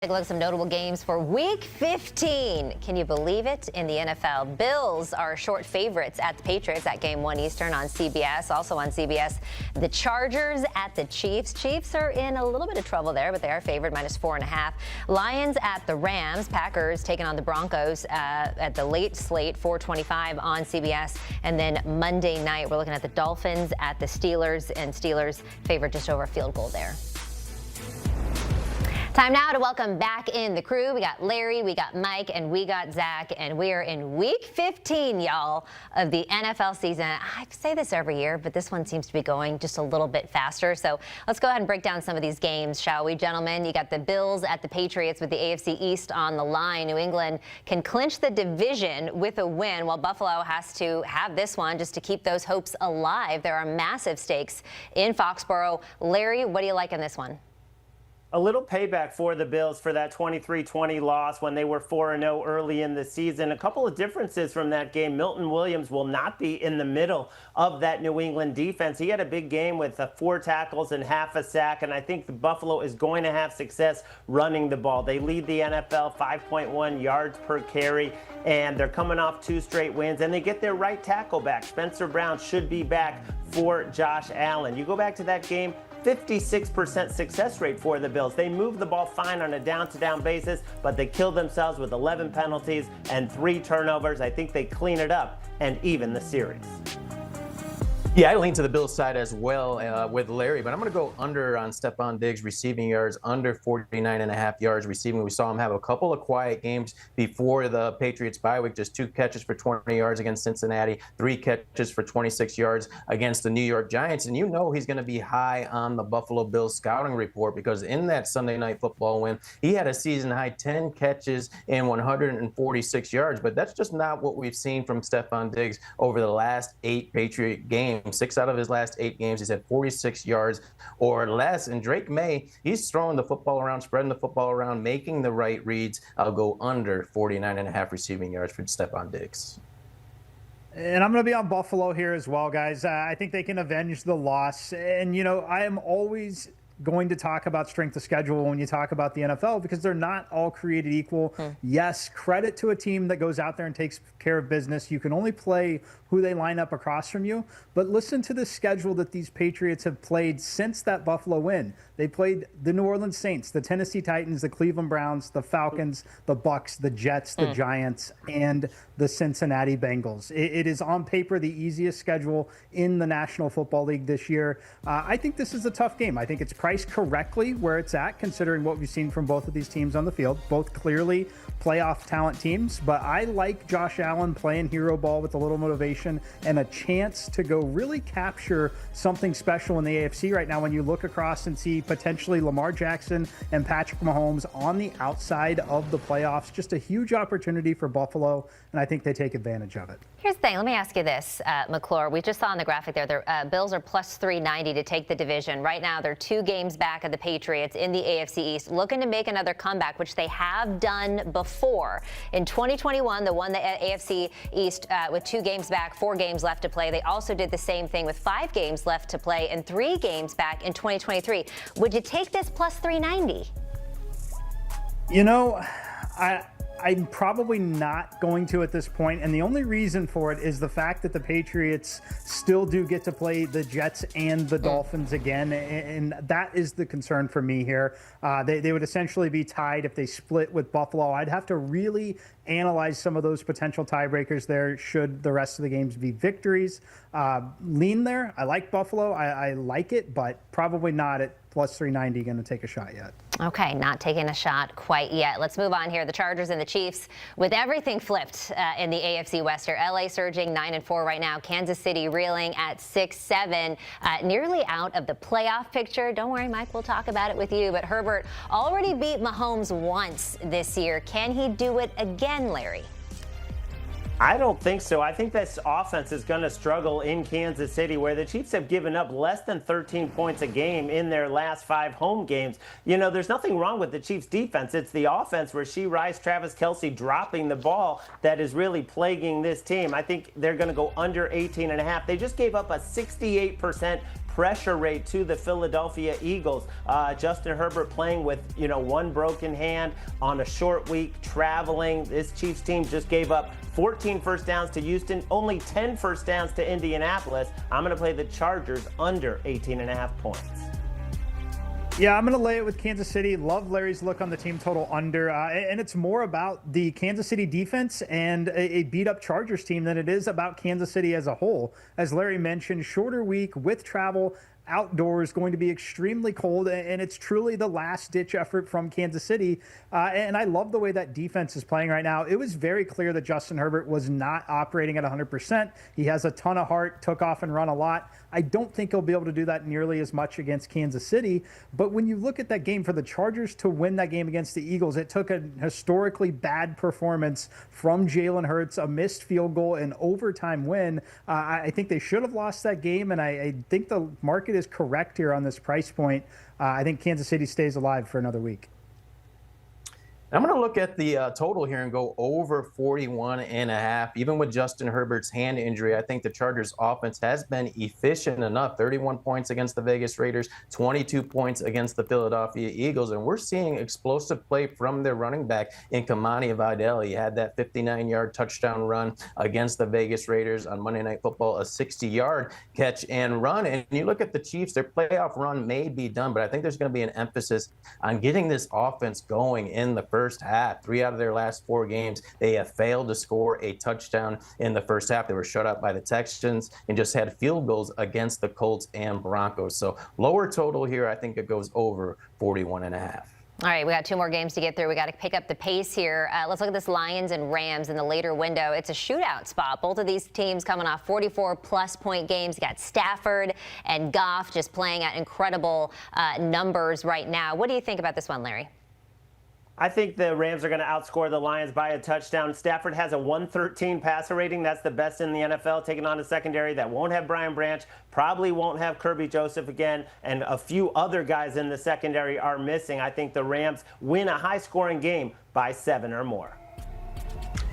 Take a look at some notable games for Week 15. Can you believe it? In the NFL, Bills are short favorites at the Patriots at Game 1 Eastern on CBS. Also on CBS, the Chargers at the Chiefs. Chiefs are in a little bit of trouble there, but they are favored -4.5. Lions at the Rams. Packers taking on the Broncos at the late slate, 4:25 on CBS. And then Monday night, we're looking at the Dolphins at the Steelers, and Steelers favored just over a field goal there. Time now to welcome back in the crew. We got Larry, we got Mike, and we got Zach, and we are in Week 15, y'all, of the NFL season. I say this every year, but this one seems to be going just a little bit faster. So let's go ahead and break down some of these games, shall we, gentlemen? You got the Bills at the Patriots with the AFC East on the line. New England can clinch the division with a win, while Buffalo has to have this one just to keep those hopes alive. There are massive stakes in Foxborough. Larry, what do you like in this one? A little payback for the Bills for that 23-20 loss when they were 4-0 early in the season. A couple of differences from that game. Milton Williams will not be in the middle of that New England defense. He had a big game with 4 tackles and half a sack, and I think the Buffalo is going to have success running the ball. They lead the NFL, 5.1 yards per carry, and they're coming off 2 straight wins, and they get their right tackle back. Spencer Brown should be back for Josh Allen. You go back to that game, 56% success rate for the Bills. They move the ball fine on a down-to-down basis, but they kill themselves with 11 penalties and 3 turnovers. I think they clean it up and even the series. Yeah, I lean to the Bills side as well with Larry, but I'm going to go under on Stephon Diggs receiving yards, under 49.5 yards receiving. We saw him have a couple of quiet games before the Patriots bye week, just 2 catches for 20 yards against Cincinnati, 3 catches for 26 yards against the New York Giants. And you know he's going to be high on the Buffalo Bills scouting report because in that Sunday Night Football win, he had a season-high 10 catches and 146 yards. But that's just not what we've seen from Stephon Diggs over the last 8 Patriot games. 6 out of his last 8 games, he's had 46 yards or less. And Drake May, he's throwing the football around, spreading the football around, making the right reads. I'll go under 49.5 receiving yards for Stephon Diggs. And I'm going to be on Buffalo here as well, guys. I think they can avenge the loss. And, you know, I am always going to talk about strength of schedule when you talk about the NFL because they're not all created equal. Yes, credit to a team that goes out there and takes care of business. You can only play who they line up across from you. But listen to the schedule that these Patriots have played since that Buffalo win. They played the New Orleans Saints, the Tennessee Titans, the Cleveland Browns, the Falcons, the Bucks, the Jets, the Giants, and the Cincinnati Bengals. It is on paper the easiest schedule in the National Football League this year. I think this is a tough game. I think it's priced correctly where it's at, considering what we've seen from both of these teams on the field, both clearly playoff talent teams. But I like Josh Allen playing hero ball with a little motivation and a chance to go really capture something special in the AFC right now when you look across and see potentially Lamar Jackson and Patrick Mahomes on the outside of the playoffs. Just a huge opportunity for Buffalo, and I think they take advantage of it. Here's the thing. Let me ask you this, McClure. We just saw on the graphic there, the Bills are plus 390 to take the division. Right now, they're 2 games back of the Patriots in the AFC East, looking to make another comeback, which they have done before. In 2021, they won the AFC East with 2 games back, 4 games left to play. They also did the same thing with 5 games left to play and 3 games back in 2023. Would you take this plus 390? You know, I'm probably not going to at this point, and the only reason for it is the fact that the Patriots still do get to play the Jets and the Dolphins again, and that is the concern for me here. They would essentially be tied if they split with Buffalo. I'd have to really analyze some of those potential tiebreakers there should the rest of the games be victories. Lean there. I like Buffalo. I like it, but probably not at plus 390 going to take a shot yet. Okay, not taking a shot quite yet. Let's move on here. The Chargers and the Chiefs with everything flipped in the AFC West here. LA surging 9-4 right now. Kansas City reeling at 6-7, nearly out of the playoff picture. Don't worry, Mike, we'll talk about it with you. But Herbert already beat Mahomes once this year. Can he do it again, Larry? I don't think so. I think this offense is going to struggle in Kansas City, where the Chiefs have given up less than 13 points a game in their last 5 home games. You know, there's nothing wrong with the Chiefs' defense. It's the offense, Rashee Rice, Travis Kelce dropping the ball, that is really plaguing this team. I think they're going to go under 18.5. They just gave up a 68% pressure rate to the Philadelphia Eagles. Justin Herbert playing with, one broken hand on a short week, traveling. This Chiefs team just gave up 14 first downs to Houston, only 10 first downs to Indianapolis. I'm going to play the Chargers under 18.5 points. Yeah, I'm going to lay it with Kansas City. Love Larry's look on the team total under. And it's more about the Kansas City defense and a beat-up Chargers team than it is about Kansas City as a whole. As Larry mentioned, shorter week with travel, outdoors, going to be extremely cold, and it's truly the last-ditch effort from Kansas City. And I love the way that defense is playing right now. It was very clear that Justin Herbert was not operating at 100%. He has a ton of heart, took off and run a lot. I don't think he'll be able to do that nearly as much against Kansas City. But when you look at that game, for the Chargers to win that game against the Eagles, it took a historically bad performance from Jalen Hurts, a missed field goal, an overtime win. I think they should have lost that game, and I think the market is correct here on this price point. I think Kansas City stays alive for another week. I'm going to look at the total here and go over 41.5. Even with Justin Herbert's hand injury, I think the Chargers offense has been efficient enough. 31 points against the Vegas Raiders, 22 points against the Philadelphia Eagles. And we're seeing explosive play from their running back in Kamani Vidal. He had that 59-yard touchdown run against the Vegas Raiders on Monday Night Football, a 60-yard catch and run. And you look at the Chiefs, their playoff run may be done, but I think there's going to be an emphasis on getting this offense going in the first half. 3 out of their last 4 games, they have failed to score a touchdown in the first half. They were shut out by the Texans and just had field goals against the Colts and Broncos. So lower total here, I think it goes over 41.5. All right, we got 2 more games to get through. We got to pick up the pace here. Let's look at this Lions and Rams in the later window. It's a shootout spot. Both of these teams coming off 44-plus point games. You got Stafford and Goff just playing at incredible numbers right now. What do you think about this one, Larry? I think the Rams are going to outscore the Lions by a touchdown. Stafford has a 113 passer rating. That's the best in the NFL, taking on a secondary that won't have Brian Branch, probably won't have Kirby Joseph again, and a few other guys in the secondary are missing. I think the Rams win a high-scoring game by 7 or more.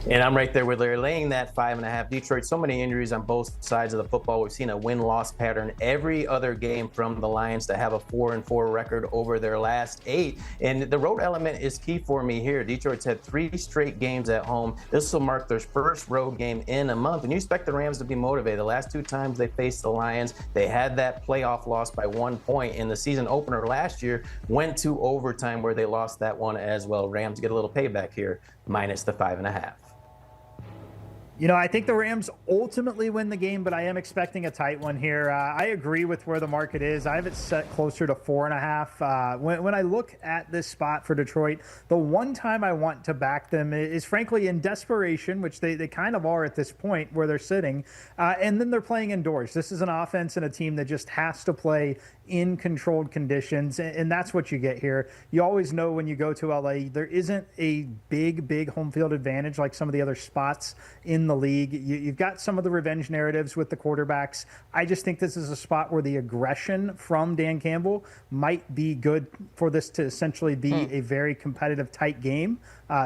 And I'm right there with Larry, laying that 5.5. Detroit, so many injuries on both sides of the football. We've seen a win-loss pattern every other game from the Lions to have a 4-4 record over their last 8. And the road element is key for me here. Detroit's had 3 straight games at home. This will mark their first road game in a month. And you expect the Rams to be motivated. The last 2 times they faced the Lions, they had that playoff loss by 1 point. In the season opener last year, went to overtime where they lost that one as well. Rams get a little payback here, minus the 5.5. I think the Rams ultimately win the game, but I am expecting a tight one here. I agree with where the market is. I have it set closer to 4.5. When I look at this spot for Detroit, the one time I want to back them is frankly in desperation, which they kind of are at this point where they're sitting, and then they're playing indoors. This is an offense and a team that just has to play in controlled conditions, and that's what you get here. You always know when you go to LA, there isn't a big home field advantage like some of the other spots in the league. You've got some of the revenge narratives with the quarterbacks. I just think this is a spot where the aggression from Dan Campbell might be good for this to essentially be a very competitive, tight game.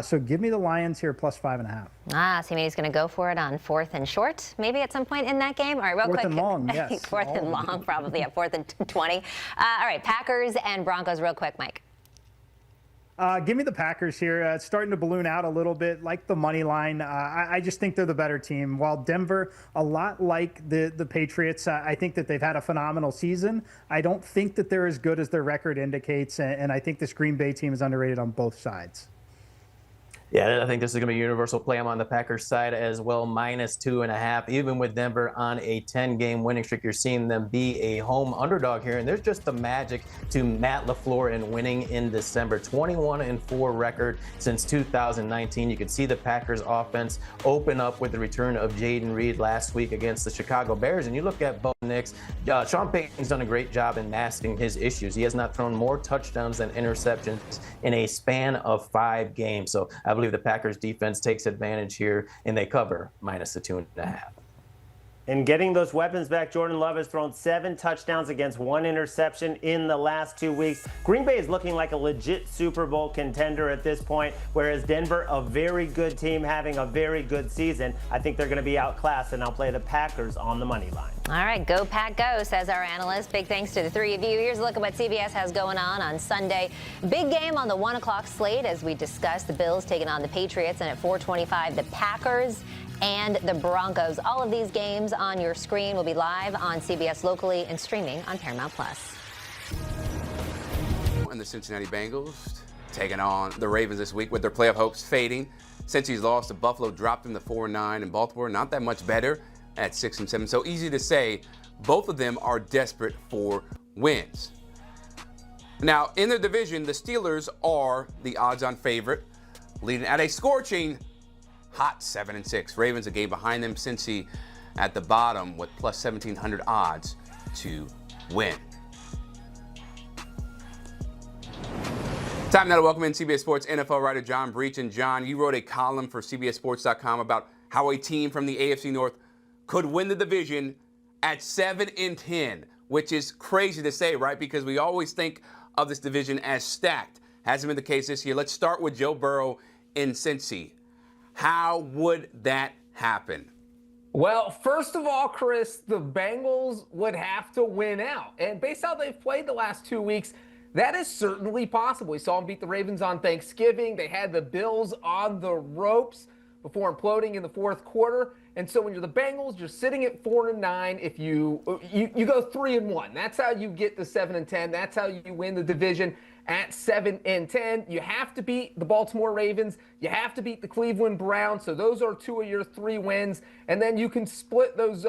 So give me the Lions here plus 5.5. So maybe he's going to go for it on 4th and short, maybe at some point in that game. All right, real quick. 4th and long, yes. 4th and long, probably at 4th and 20. All right, Packers and Broncos real quick, Mike. Give me the Packers here. It's starting to balloon out a little bit, like the money line. I just think they're the better team. While Denver, a lot like the Patriots, I think that they've had a phenomenal season. I don't think that they're as good as their record indicates, and I think this Green Bay team is underrated on both sides. Yeah, I think this is going to be a universal play. I'm on the Packers side as well, minus 2.5. Even with Denver on a 10-game winning streak, you're seeing them be a home underdog here. And there's just the magic to Matt LaFleur in winning in December. 21-4 record since 2019. You could see the Packers offense open up with the return of Jaden Reed last week against the Chicago Bears. And you look at Bo Nix, Sean Payton's done a great job in masking his issues. He has not thrown more touchdowns than interceptions in a span of 5 games. So I believe the Packers defense takes advantage here, and they cover minus the 2.5. And getting those weapons back, Jordan Love has thrown 7 touchdowns against 1 interception in the last 2 weeks. Green Bay is looking like a legit Super Bowl contender at this point, whereas Denver, a very good team, having a very good season. I think they're going to be outclassed, and I'll play the Packers on the money line. All right, go Pack go, says our analyst. Big thanks to the three of you. Here's a look at what CBS has going on Sunday. Big game on the 1 o'clock slate, as we discussed. The Bills taking on the Patriots, and at 4:25, the Packers and the Broncos. All of these games on your screen will be live on CBS locally and streaming on Paramount+. And the Cincinnati Bengals taking on the Ravens this week with their playoff hopes fading. Since he's lost to Buffalo, dropped them to 4-9, and Baltimore not that much better at 6-7. So easy to say, both of them are desperate for wins. Now, in their division, the Steelers are the odds-on favorite, leading at a scorching hot 7-6. Ravens a game behind them. Cincy at the bottom with plus 1,700 odds to win. Time now to welcome in CBS Sports NFL writer John Breach. And John, you wrote a column for CBSSports.com about how a team from the AFC North could win the division at 7-10, which is crazy to say, right? Because we always think of this division as stacked. Hasn't been the case this year. Let's start with Joe Burrow in Cincy. How would that happen? Well, first of all, Chris, the Bengals would have to win out. And based on how they've played the last 2 weeks, that is certainly possible. We saw them beat the Ravens on Thanksgiving. They had the Bills on the ropes before imploding in the fourth quarter. And so when you're the Bengals, you're sitting at 4-9. If you go 3-1, that's how you get to 7-10. That's how you win the division at 7-10. You have to beat the Baltimore Ravens. You have to beat the Cleveland Browns. So those are 2 of your 3 wins. And then you can split those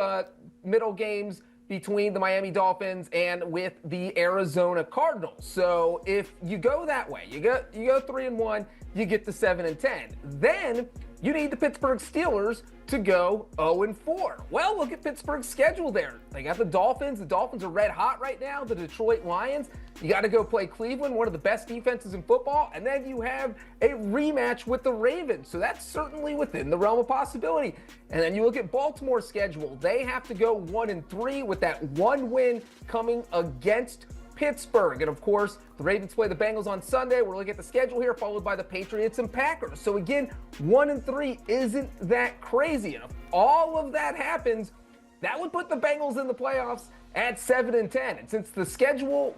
middle games between the Miami Dolphins and with the Arizona Cardinals. So if you go that way, you go 3-1, you get to 7-10. Then you need the Pittsburgh Steelers to go 0-4. Well, look at Pittsburgh's schedule there. They got the Dolphins. The Dolphins are red hot right now. The Detroit Lions. You got to go play Cleveland, one of the best defenses in football. And then you have a rematch with the Ravens. So that's certainly within the realm of possibility. And then you look at Baltimore's schedule. They have to go 1-3 with that 1 win coming against Pittsburgh. And of course, the Ravens play the Bengals on Sunday. We're looking at the schedule here, followed by the Patriots and Packers. So again, 1-3 isn't that crazy. And if all of that happens, that would put the Bengals in the playoffs at 7-10. And since the schedule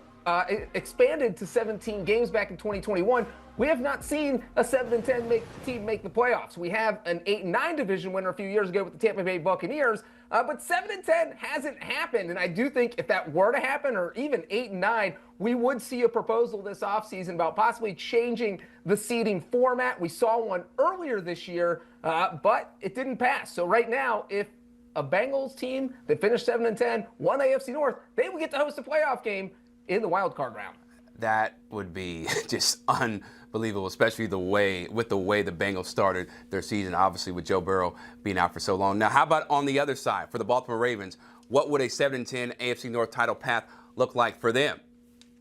expanded to 17 games back in 2021, we have not seen a 7-10 team make the playoffs. We have an 8-9 division winner a few years ago with the Tampa Bay Buccaneers, but 7-10 hasn't happened. And I do think if that were to happen, or even 8-9, we would see a proposal this offseason about possibly changing the seeding format. We saw one earlier this year, but it didn't pass. So right now, if a Bengals team that finished 7-10 won the AFC North, they would get to host a playoff game in the wild card round. That would be just unbelievable, especially the way the Bengals started their season, obviously with Joe Burrow being out for so long. Now, how about on the other side for the Baltimore Ravens? What would a 7-10 AFC North title path look like for them?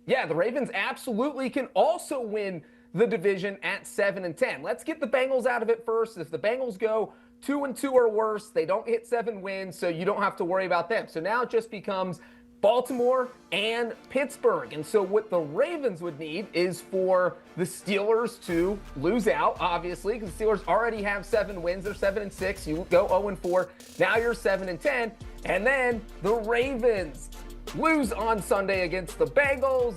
Yeah, the Ravens absolutely can also win the division at 7-10. Let's get the Bengals out of it first. If the Bengals go 2-2 or worse, they don't hit 7 wins, so you don't have to worry about them. So now it just becomes Baltimore and Pittsburgh. And so what the Ravens would need is for the Steelers to lose out, obviously, because the Steelers already have 7 wins. They're 7-6. You go 0-4. Now you're 7-10. And then the Ravens lose on Sunday against the Bengals,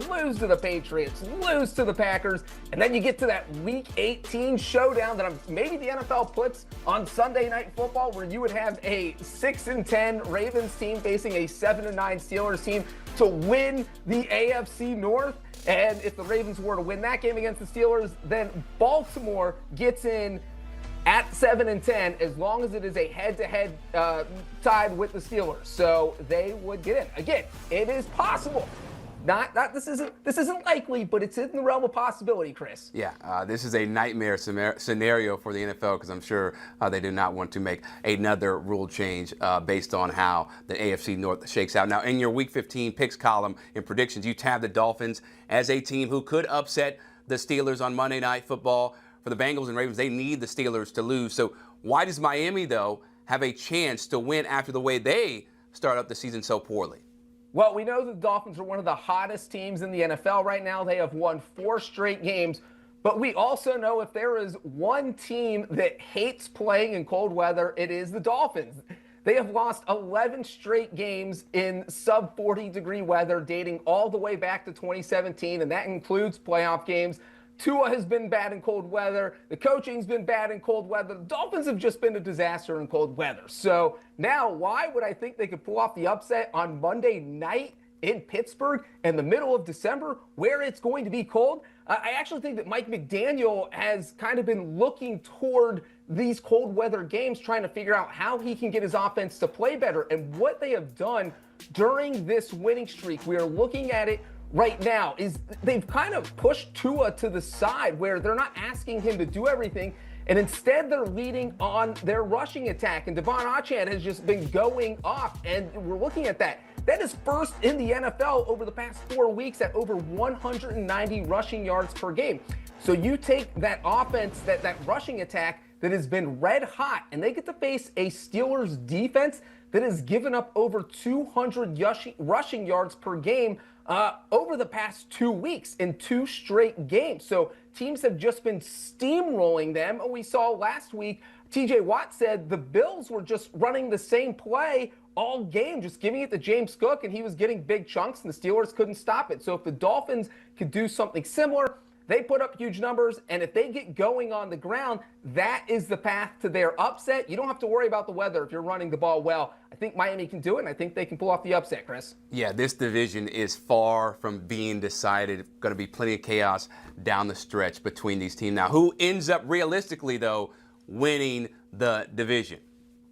lose to the Patriots, lose to the Packers, and then you get to that Week 18 showdown that maybe the NFL puts on Sunday Night Football, where you would have a 6-10 Ravens team facing a 7-9 Steelers team to win the AFC North. And if the Ravens were to win that game against the Steelers, then Baltimore gets in at 7-10 as long as it is a head-to-head tied with the Steelers. So they would get in. Again, it is possible. This isn't likely, but it's in the realm of possibility, Chris. Yeah, this is a nightmare scenario for the NFL, because I'm sure they do not want to make another rule change based on how the AFC North shakes out. Now, in your Week 15 picks column in predictions, you tabbed the Dolphins as a team who could upset the Steelers on Monday Night Football. For the Bengals and Ravens, they need the Steelers to lose. So why does Miami, though, have a chance to win after the way they start up the season so poorly? Well, we know the Dolphins are one of the hottest teams in the NFL right now. They have won 4 straight games. But we also know if there is one team that hates playing in cold weather, it is the Dolphins. They have lost 11 straight games in sub 40-degree weather, dating all the way back to 2017, and that includes playoff games. Tua has been bad in cold weather. The coaching's been bad in cold weather. The Dolphins have just been a disaster in cold weather. So now, why would I think they could pull off the upset on Monday night in Pittsburgh in the middle of December where it's going to be cold? I actually think that Mike McDaniel has kind of been looking toward these cold weather games, trying to figure out how he can get his offense to play better. And what they have done during this winning streak, we are looking at it right now, is they've kind of pushed Tua to the side where they're not asking him to do everything. And instead, they're leading on their rushing attack. And Devon Achane has just been going off. And we're looking at that. That is first in the NFL over the past 4 weeks at over 190 rushing yards per game. So you take that offense, that rushing attack that has been red hot, and they get to face a Steelers defense that has given up over 200 rushing yards per game over the past 2 weeks in 2 straight games. So teams have just been steamrolling them. We saw last week, TJ Watt said the Bills were just running the same play all game, just giving it to James Cook, and he was getting big chunks, and the Steelers couldn't stop it. So if the Dolphins could do something similar, they put up huge numbers, and if they get going on the ground, that is the path to their upset. You don't have to worry about the weather if you're running the ball well. I think Miami can do it, and I think they can pull off the upset, Chris. Yeah, this division is far from being decided. Going to be plenty of chaos down the stretch between these teams. Now, who ends up realistically, though, winning the division?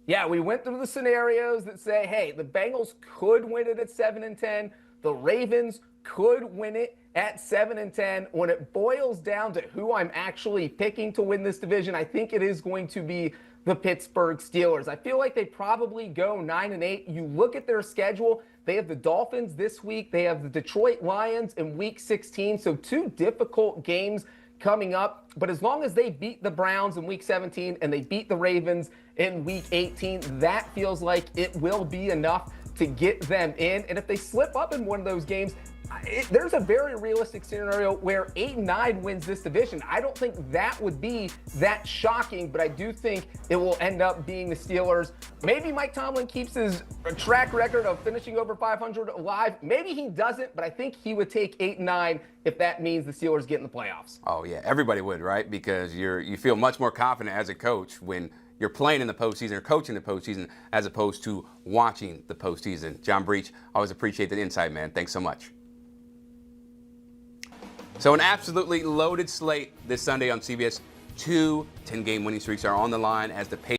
Yeah, we went through the scenarios that say, hey, the Bengals could win it at 7-10. The Ravens could win it at 7-10. When it boils down to who I'm actually picking to win this division, I think it is going to be the Pittsburgh Steelers. I feel like they probably go 9-8. You look at their schedule, they have the Dolphins this week. They have the Detroit Lions in week 16. So 2 difficult games coming up. But as long as they beat the Browns in week 17 and they beat the Ravens in week 18, that feels like it will be enough to get them in. And if they slip up in one of those games, there's a very realistic scenario where 8-9 wins this division. I don't think that would be that shocking, but I do think it will end up being the Steelers. Maybe Mike Tomlin keeps his track record of finishing over 500 alive. Maybe he doesn't, but I think he would take 8-9 if that means the Steelers get in the playoffs. Oh, yeah, everybody would, right? Because you feel much more confident as a coach when you're playing in the postseason or coaching the postseason as opposed to watching the postseason. John Breach, always appreciate the insight, man. Thanks so much. So an absolutely loaded slate this Sunday on CBS. 2 10-game winning streaks are on the line as the Patriots